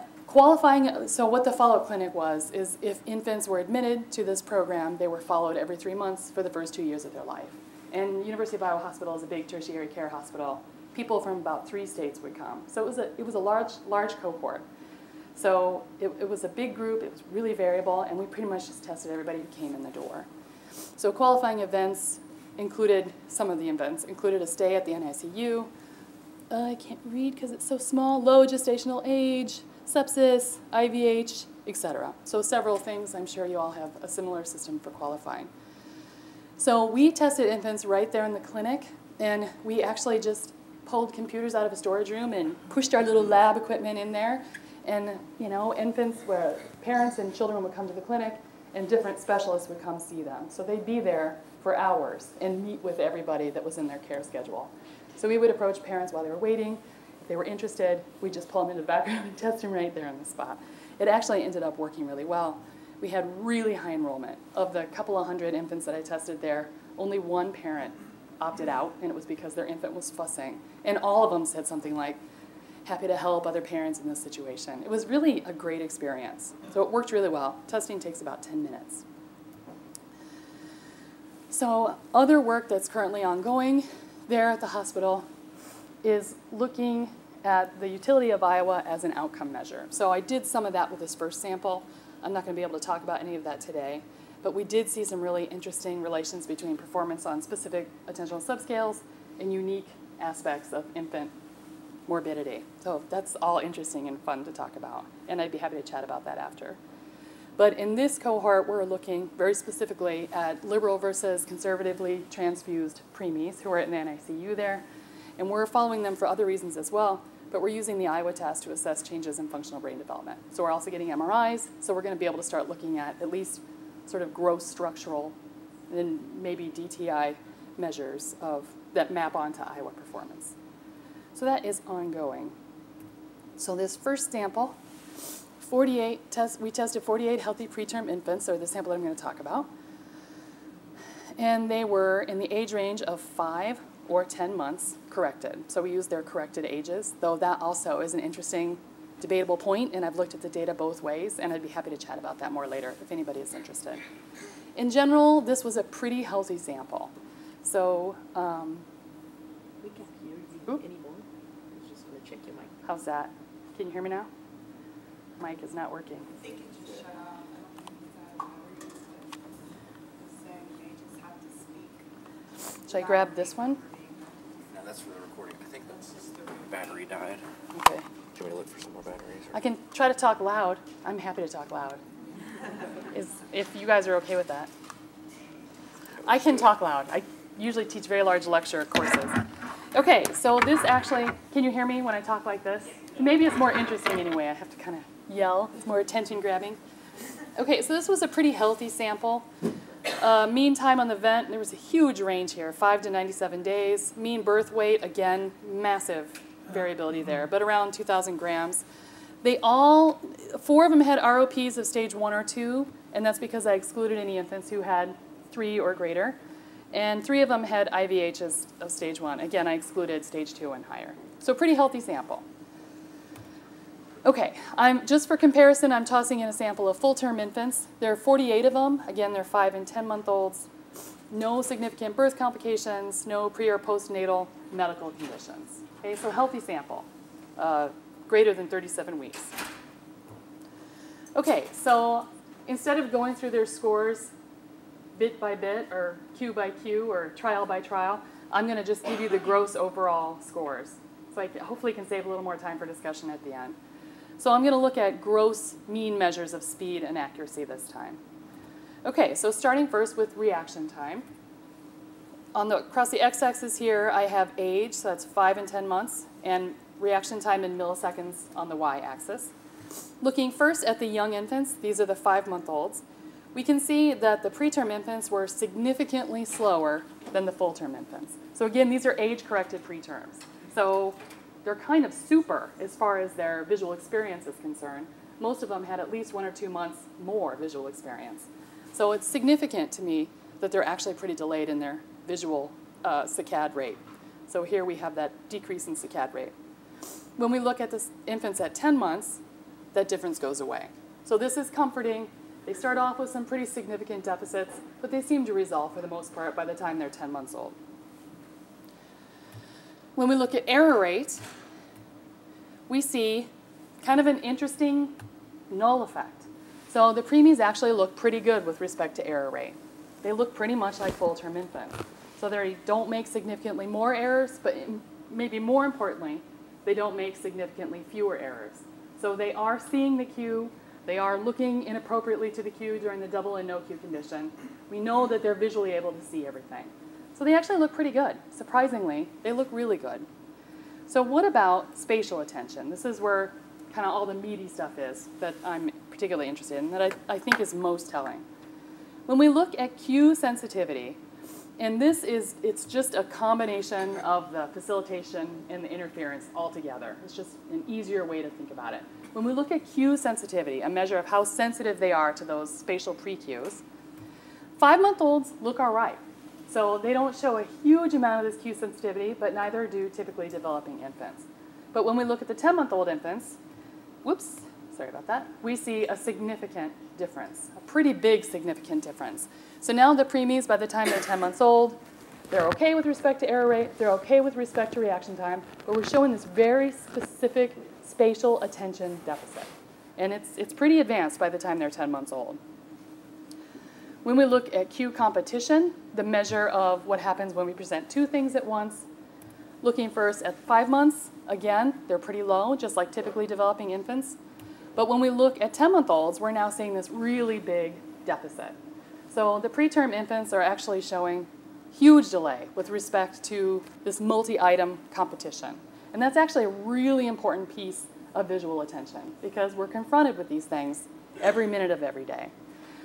so what the follow-up clinic was is if infants were admitted to this program, they were followed every 3 months for the first 2 years of their life. And University of Iowa Hospital is a big tertiary care hospital. People from about 3 states would come. So it was a large cohort. So it was a big group. It was really variable. And we pretty much just tested everybody who came in the door. So qualifying events some of the events included a stay at the NICU. I can't read because it's so small. Low gestational age, sepsis, IVH, etc. So several things. I'm sure you all have a similar system for qualifying. So we tested infants right there in the clinic, and we actually just pulled computers out of a storage room and pushed our little lab equipment in there. And infants, where parents and children would come to the clinic, and different specialists would come see them. So they'd be there for hours and meet with everybody that was in their care schedule. So we would approach parents while they were waiting. If they were interested, we'd just pull them into the back room and test them right there on the spot. It actually ended up working really well. We had really high enrollment. Of the couple of hundred infants that I tested there, only one parent opted out, and it was because their infant was fussing. And all of them said something like, happy to help other parents in this situation. It was really a great experience. So it worked really well. Testing takes about 10 minutes. So other work that's currently ongoing there at the hospital is looking at the utility of Iowa as an outcome measure. So I did some of that with this first sample. I'm not going to be able to talk about any of that today, but we did see some really interesting relations between performance on specific attentional subscales and unique aspects of infant morbidity. So that's all interesting and fun to talk about, and I'd be happy to chat about that after. But in this cohort, we're looking very specifically at liberal versus conservatively transfused preemies who are in the NICU there. And we're following them for other reasons as well. but we're using the Iowa test to assess changes in functional brain development. So we're also getting MRIs, so we're going to be able to start looking at least sort of gross structural and maybe DTI measures that map onto Iowa performance. So that is ongoing. So this first sample, we tested 48 healthy preterm infants, or the sample that I'm going to talk about. And they were in the age range of 5 or 10 months corrected. So we used their corrected ages, though that also is an interesting debatable point, and I've looked at the data both ways, and I'd be happy to chat about that more later if anybody is interested. In general, this was a pretty healthy sample. So, we can't hear you anymore. I just want to check your mic. How's that? Can you hear me now? Mic is not working. I think it just shut off. I don't think it's out of batteries, but saying they just have to speak. Should I grab this one? No, that's for the recording. I think that's just the battery died. Okay. Do you want me to look for some more batteries? I can try to talk loud. I'm happy to talk loud. If you guys are okay with that. I can talk loud. I usually teach very large lecture courses. Okay, so this actually, can you hear me when I talk like this? Maybe it's more interesting anyway. I have to kind of yell. It's more attention grabbing. Okay, so this was a pretty healthy sample. Mean time on the vent, there was a huge range here, 5 to 97 days. Mean birth weight, again, massive variability there, but around 2,000 grams. They all, 4 of them had ROPs of stage 1 or 2, and that's because I excluded any infants who had 3 or greater. And 3 of them had IVHs of stage 1. Again, I excluded stage 2 and higher. So pretty healthy sample. Okay, just for comparison, I'm tossing in a sample of full-term infants. There are 48 of them. Again, they're 5 and 10-month-olds. No significant birth complications, no pre- or postnatal medical conditions. Okay, so healthy sample, greater than 37 weeks. Okay, so instead of going through their scores bit by bit or Q by Q or trial by trial, I'm going to just give you the gross overall scores. So I hopefully can save a little more time for discussion at the end. So I'm going to look at gross mean measures of speed and accuracy this time. Okay, so starting first with reaction time. Across the x-axis here, I have age, so that's 5 and 10 months, and reaction time in milliseconds on the y-axis. Looking first at the young infants, these are the 5-month-olds, we can see that the preterm infants were significantly slower than the full-term infants. So again, these are age-corrected preterms. So they're kind of super as far as their visual experience is concerned. Most of them had at least 1 or 2 months more visual experience. So it's significant to me that they're actually pretty delayed in their visual saccade rate. So here we have that decrease in saccade rate. When we look at the infants at 10 months, that difference goes away. So this is comforting. They start off with some pretty significant deficits, but they seem to resolve for the most part by the time they're 10 months old. When we look at error rate, we see kind of an interesting null effect. So the preemies actually look pretty good with respect to error rate. They look pretty much like full-term infants. So they don't make significantly more errors, but maybe more importantly, they don't make significantly fewer errors. So they are seeing the cue. They are looking inappropriately to the cue during the double and no cue condition. We know that they're visually able to see everything. So they actually look pretty good. Surprisingly, they look really good. So what about spatial attention? This is where kind of all the meaty stuff is that I'm particularly interested in, that I think is most telling. When we look at cue sensitivity, and it's just a combination of the facilitation and the interference all together. It's just an easier way to think about it. When we look at cue sensitivity, a measure of how sensitive they are to those spatial pre-cues, 5-month-olds look all right. So they don't show a huge amount of this cue sensitivity, but neither do typically developing infants. But when we look at the 10-month-old infants, whoops, sorry about that, we see a significant difference, a pretty big significant difference. So now the preemies, by the time they're 10 months old, they're okay with respect to error rate, they're okay with respect to reaction time, but we're showing this very specific spatial attention deficit. And it's pretty advanced by the time they're 10 months old. When we look at cue competition, the measure of what happens when we present 2 things at once, looking first at 5 months, again, they're pretty low, just like typically developing infants. But when we look at 10-month-olds, we're now seeing this really big deficit. So the preterm infants are actually showing huge delay with respect to this multi-item competition. And that's actually a really important piece of visual attention because we're confronted with these things every minute of every day.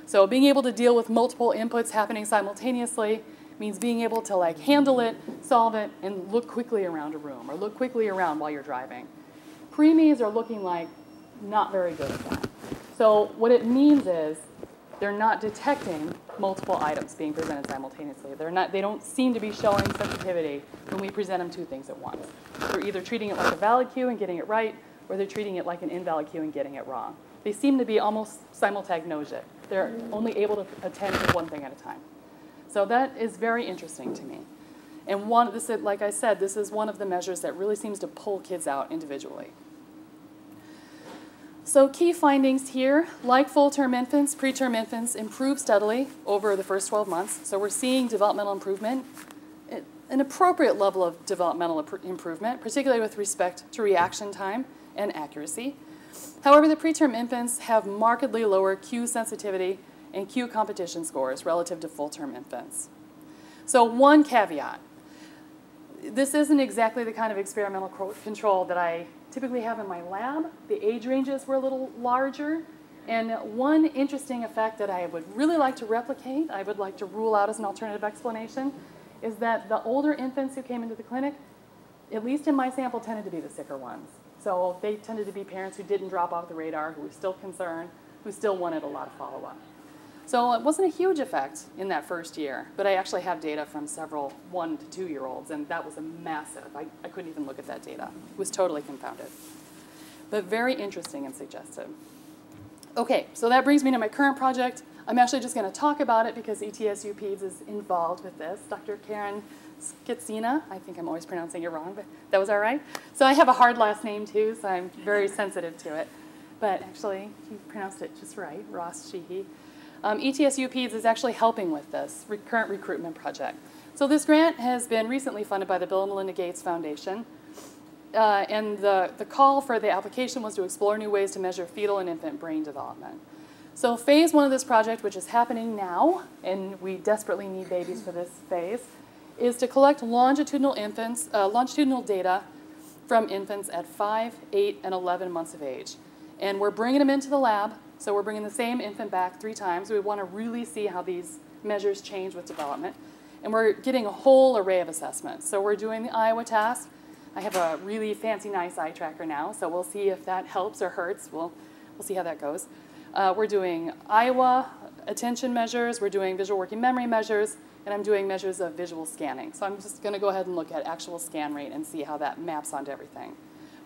So being able to deal with multiple inputs happening simultaneously means being able to like handle it, solve it, and look quickly around a room or look quickly around while you're driving. Preemies are looking like not very good at that. So what it means is they're not detecting multiple items being presented simultaneously. They don't seem to be showing sensitivity when we present them two things at once. They're either treating it like a valid cue and getting it right, or they're treating it like an invalid cue and getting it wrong. They seem to be almost simultagnosic. They're only able to attend to one thing at a time. So that is very interesting to me. And like I said, this is one of the measures that really seems to pull kids out individually. So key findings here, like full-term infants, preterm infants improve steadily over the first 12 months. So we're seeing developmental improvement, an appropriate level of developmental improvement, particularly with respect to reaction time and accuracy. However, the preterm infants have markedly lower cue sensitivity and cue competition scores relative to full-term infants. So one caveat. This isn't exactly the kind of experimental control that I typically have in my lab. The age ranges were a little larger. And one interesting effect that I would really like to replicate, I would like to rule out as an alternative explanation, is that the older infants who came into the clinic, at least in my sample, tended to be the sicker ones. So they tended to be parents who didn't drop off the radar, who were still concerned, who still wanted a lot of follow-up. So it wasn't a huge effect in that first year, but I actually have data from several 1 to 2-year-olds, and that was a massive. I couldn't even look at that data. It was totally confounded. But very interesting and suggestive. Okay, so that brings me to my current project. I'm actually just going to talk about it because ETSU Peds is involved with this. Dr. Karen Skitsina, I think I'm always pronouncing it wrong, but that was all right. So I have a hard last name too, so I'm very sensitive to it. But actually, you pronounced it just right, Ross-Sheehy. ETSU Peds is actually helping with this current recruitment project. So this grant has been recently funded by the Bill and Melinda Gates Foundation. And the call for the application was to explore new ways to measure fetal and infant brain development. So phase 1 of this project, which is happening now, and we desperately need babies for this phase, is to collect longitudinal data from infants at 5, 8, and 11 months of age. And we're bringing them into the lab. So we're bringing the same infant back 3 times. We want to really see how these measures change with development. And we're getting a whole array of assessments. So we're doing the Iowa task. I have a really fancy, nice eye tracker now, so we'll see if that helps or hurts. We'll see how that goes. We're doing Iowa attention measures. We're doing visual working memory measures. And I'm doing measures of visual scanning. So I'm just going to go ahead and look at actual scan rate and see how that maps onto everything.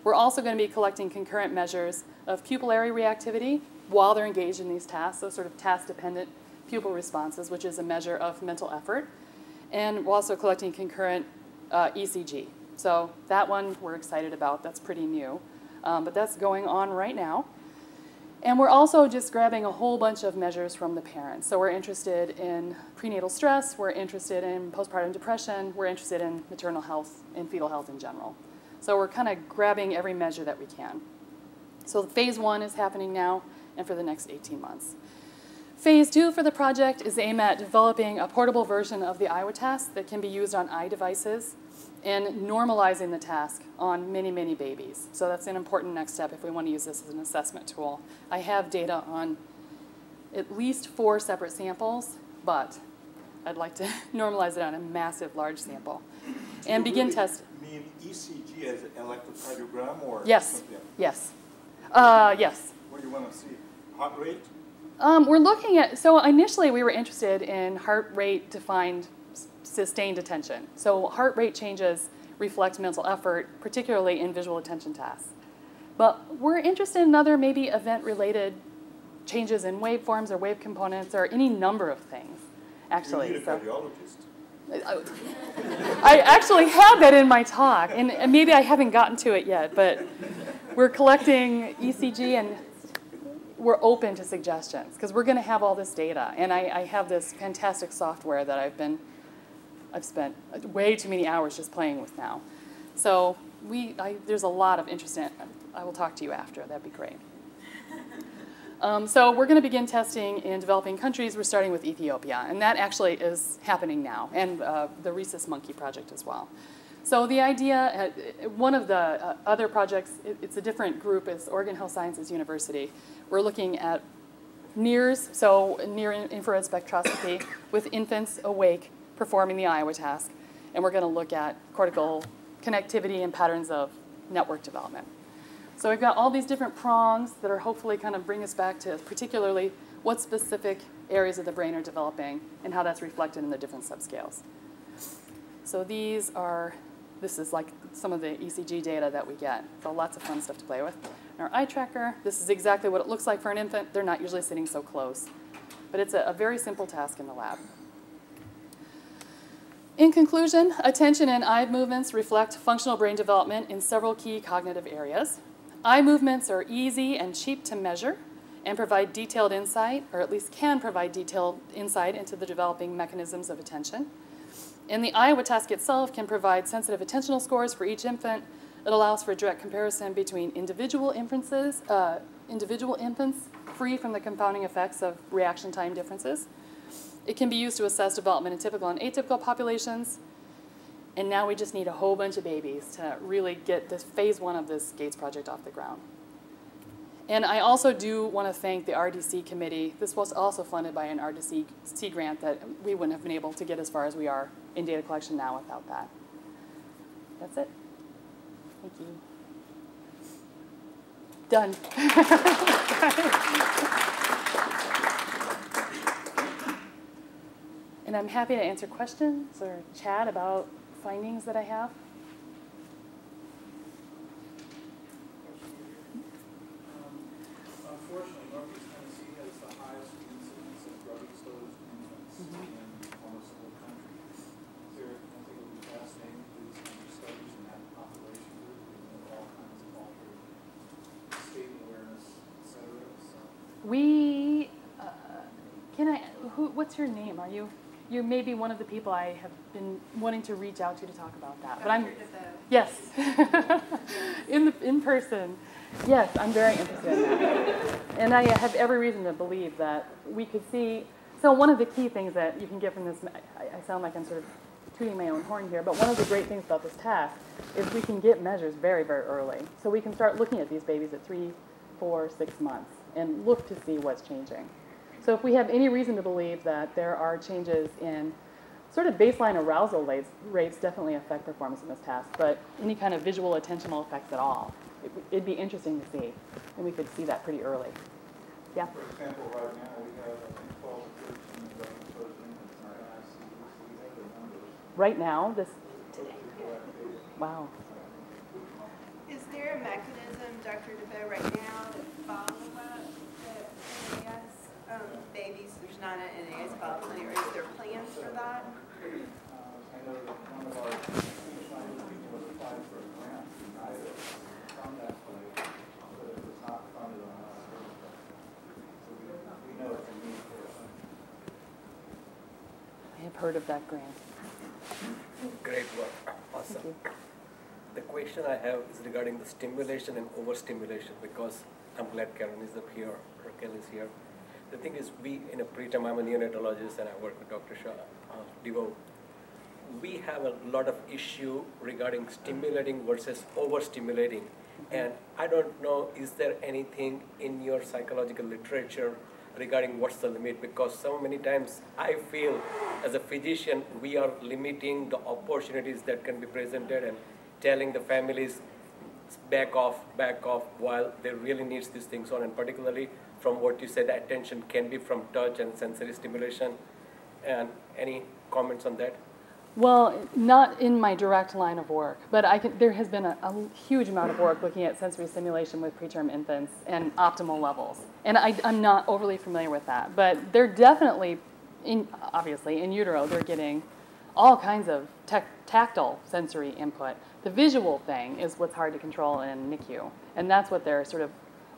We're also going to be collecting concurrent measures of pupillary reactivity while they're engaged in these tasks, so sort of task-dependent pupil responses, which is a measure of mental effort. And we're also collecting concurrent ECG. So that one we're excited about. That's pretty new. But that's going on right now. And we're also just grabbing a whole bunch of measures from the parents. So we're interested in prenatal stress. We're interested in postpartum depression. We're interested in maternal health and fetal health in general. So we're kind of grabbing every measure that we can. So phase 1 is happening now and for the next 18 months. Phase 2 for the project is aimed at developing a portable version of the Iowa task that can be used on iDevices and normalizing the task on many, many babies. So that's an important next step if we want to use this as an assessment tool. I have data on at least 4 separate samples, but I'd like to normalize it on a massive, large sample and begin testing. Mean ECG as an electrocardiogram or yes. something? Yes. Yes. What do you want to see? Heart rate? We're looking at, so initially we were interested in heart rate defined sustained attention. So heart rate changes reflect mental effort, particularly in visual attention tasks. But we're interested in other maybe event-related changes in waveforms or wave components or any number of things, actually. You need a cardiologist. I actually had that in my talk, and maybe I haven't gotten to it yet, but we're collecting ECG and we're open to suggestions because we're going to have all this data. And I have this fantastic software that I've spent way too many hours just playing with now. So there's a lot of interest in it. I will talk to you after. That'd be great. So we're going to begin testing in developing countries. We're starting with Ethiopia, and that actually is happening now, and the rhesus monkey project as well. So the idea, one of the other projects, it's a different group, it's Oregon Health Sciences University. We're looking at NIRS, so near infrared spectroscopy, with infants awake performing the Iowa task. And we're going to look at cortical connectivity and patterns of network development. So we've got all these different prongs that are hopefully kind of bring us back to particularly what specific areas of the brain are developing and how that's reflected in the different subscales. So this is like some of the ECG data that we get. So lots of fun stuff to play with. And our eye tracker, this is exactly what it looks like for an infant. They're not usually sitting so close. But it's a very simple task in the lab. In conclusion, attention and eye movements reflect functional brain development in several key cognitive areas. Eye movements are easy and cheap to measure and provide detailed insight, or at least can provide detailed insight into the developing mechanisms of attention. And the Iowa task itself can provide sensitive attentional scores for each infant. It allows for a direct comparison between individual infants free from the confounding effects of reaction time differences. It can be used to assess development in typical and atypical populations. And now we just need a whole bunch of babies to really get this phase 1 of this Gates project off the ground. And I also do want to thank the RDC committee. This was also funded by an RDC grant that we wouldn't have been able to get as far as we are in data collection now without that. That's it. Thank you. Done. And I'm happy to answer questions or chat about findings that I have. Unfortunately, Northeast Tennessee has the highest incidence of drug-exposed infants in almost the whole country. Is there, I think it would be fascinating to do these kinds of studies in that population group, and all kinds of altered state awareness, et cetera. So. What's your name? You may be one of the people I have been wanting to reach out to talk about that. But yes, in person. Yes, I'm very interested in that. And I have every reason to believe that we could see, so one of the key things that you can get from this, I sound like I'm sort of tooting my own horn here, but one of the great things about this task is we can get measures very, very early. So we can start looking at these babies at 3, 4, 6 months and look to see what's changing. So if we have any reason to believe that there are changes in sort of baseline arousal rates definitely affect performance in this task, but any kind of visual attentional effects at all, it'd be interesting to see, and we could see that pretty early. Yeah? For example, right now we have, I think, 12 or 13 drug-exposed infants in our ICU, so we have the numbers. Right now, today. Wow. Is there a mechanism, Dr. DeVoe, right now to follow up the NAS babies? There's not an NAS development, or is there plans for that? I know that one of our people was applied for a grant to United from that place, but it was not funded on us. So we know it's a need for it. I have heard of that grant. Great work. Awesome. Thank you. The question I have is regarding the stimulation and overstimulation, because I'm glad Karen is up here, Raquel is here. The thing is, we in a preterm, I'm a neonatologist and I work with Dr. DeVoe. We have a lot of issue regarding stimulating versus overstimulating. And I don't know, is there anything in your psychological literature regarding what's the limit? Because so many times I feel as a physician, we are limiting the opportunities that can be presented and telling the families back off, while they really needs these things on. And particularly from what you said, attention can be from touch and sensory stimulation. And any comments on that? Well, not in my direct line of work, but there has been a huge amount of work looking at sensory stimulation with preterm infants and optimal levels. And I'm not overly familiar with that, but they're definitely, obviously, in utero, they're getting all kinds of tactile sensory input. The visual thing is what's hard to control in NICU, and that's what they're sort of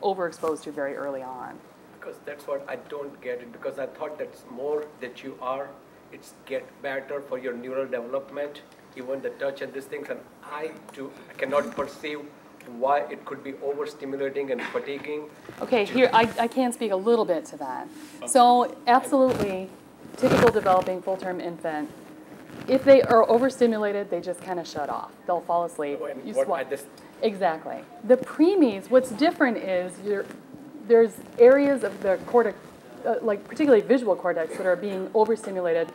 overexposed to very early on. Because that's what I don't get it, because I thought that's more that you are, it's get better for your neural development, even the touch and these things, and I cannot perceive why it could be overstimulating and fatiguing. Okay, here, I can speak a little bit to that. So absolutely, typical developing full-term infant If they are overstimulated, they just kind of shut off. They'll fall asleep. And You what swap. I just Exactly. The preemies, what's different is there's areas of the cortex, like particularly visual cortex, that are being overstimulated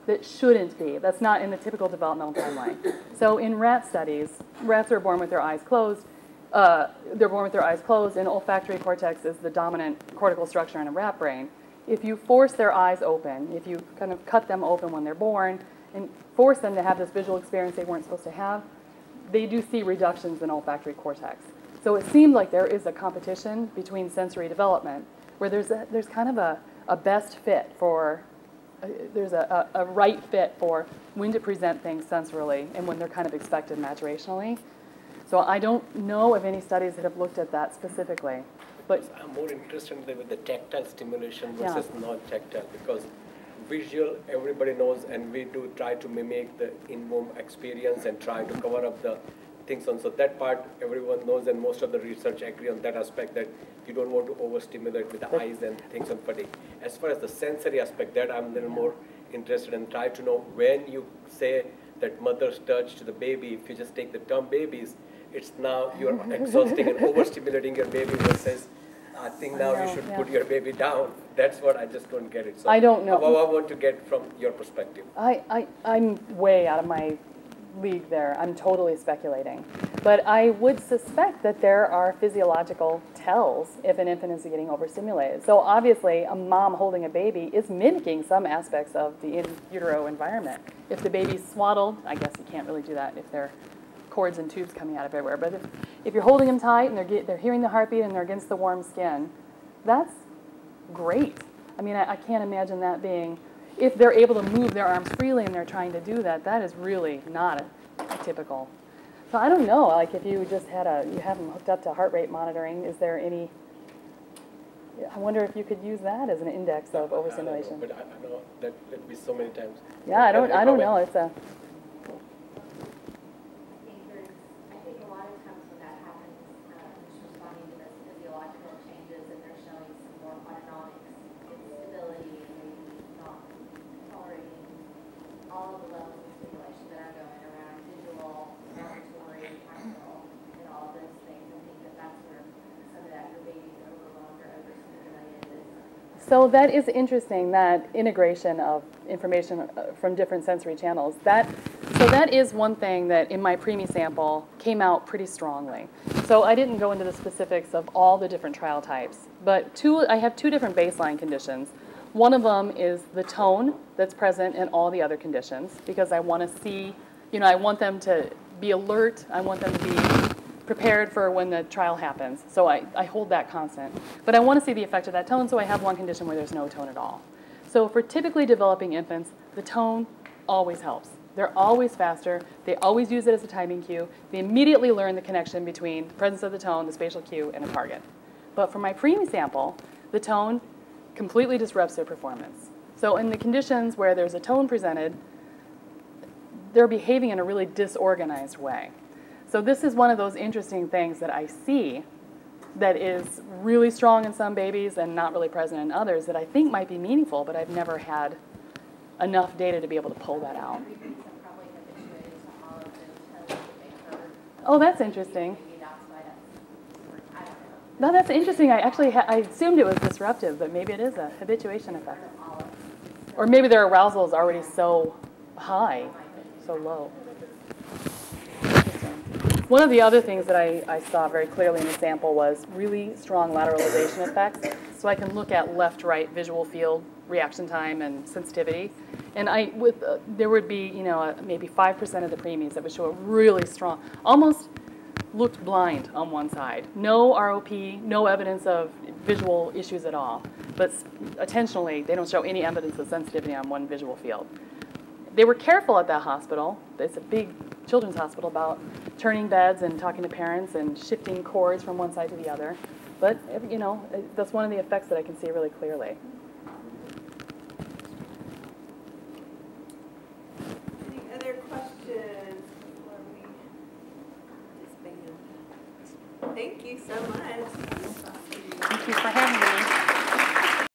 that shouldn't be. That's not in the typical developmental timeline. So in rat studies, rats are born with their eyes closed. They're born with their eyes closed, and olfactory cortex is the dominant cortical structure in a rat brain. If you force their eyes open, if you kind of cut them open when they're born and force them to have this visual experience they weren't supposed to have, they do see reductions in olfactory cortex. So it seems like there is a competition between sensory development where there's kind of a best fit for, there's a right fit for when to present things sensorily and when they're kind of expected maturationally. So I don't know of any studies that have looked at that specifically. But I'm more interested with the tactile stimulation versus non-tactile, because visual, everybody knows, and we do try to mimic the in-womb experience and try to cover up the things on. So that part everyone knows, and most of the research agree on that aspect, that you don't want to overstimulate with the eyes and things on fatigue. As far as the sensory aspect, that I'm a little more interested in, try to know when you say that mother's touch to the baby, if you just take the term babies, it's now you're exhausting and overstimulating your baby versus I think now you should put your baby down. That's what I just don't get it. So I don't know. I want to get from your perspective. I'm way out of my league there. I'm totally speculating. But I would suspect that there are physiological tells if an infant is getting overstimulated. So obviously a mom holding a baby is mimicking some aspects of the in utero environment. If the baby's swaddled, I guess you can't really do that if they're cords and tubes coming out of everywhere. But if you're holding them tight and they're hearing the heartbeat and they're against the warm skin, that's great. I mean, I can't imagine that being, if they're able to move their arms freely and they're trying to do that, that is really not a typical. So I don't know, like if you just you have them hooked up to heart rate monitoring, is there any, I wonder if you could use that as an index of overstimulation. But I know that would be so many times. Yeah, I don't know. It's a. I think a lot of times when that happens, it's responding to those physiological changes, and they're showing some more autonomic instability and maybe not tolerating all of the levels of stimulation that are going around visual, auditory, tactile, and all of those things. I think that's where some of that your baby's overwhelmed or overstimulated is. So that is interesting, that integration of information from different sensory channels. So that is one thing that in my preemie sample came out pretty strongly. So I didn't go into the specifics of all the different trial types, but I have two different baseline conditions. One of them is the tone that's present in all the other conditions, because I want to see, I want them to be alert, I want them to be prepared for when the trial happens. So I hold that constant. But I want to see the effect of that tone, so I have one condition where there's no tone at all. So for typically developing infants, the tone always helps. They're always faster. They always use it as a timing cue. They immediately learn the connection between the presence of the tone, the spatial cue, and a target. But for my preemie sample, the tone completely disrupts their performance. So in the conditions where there's a tone presented, they're behaving in a really disorganized way. So this is one of those interesting things that I see that is really strong in some babies and not really present in others that I think might be meaningful, but I've never had enough data to be able to pull that out. Oh, that's interesting. No, that's interesting. I assumed it was disruptive, but maybe it is a habituation effect. Or maybe their arousal is already so high, so low. One of the other things that I saw very clearly in the sample was really strong lateralization effects. So I can look at left-right visual field reaction time and sensitivity. And there would be, maybe 5% of the preemies that would show a really strong, almost looked blind on one side. No ROP, no evidence of visual issues at all. But attentionally, they don't show any evidence of sensitivity on one visual field. They were careful at that hospital. It's a big children's hospital about turning beds and talking to parents and shifting cords from one side to the other. But, that's one of the effects that I can see really clearly. Any other questions before we disband? Thank you so much. Thank you for having me.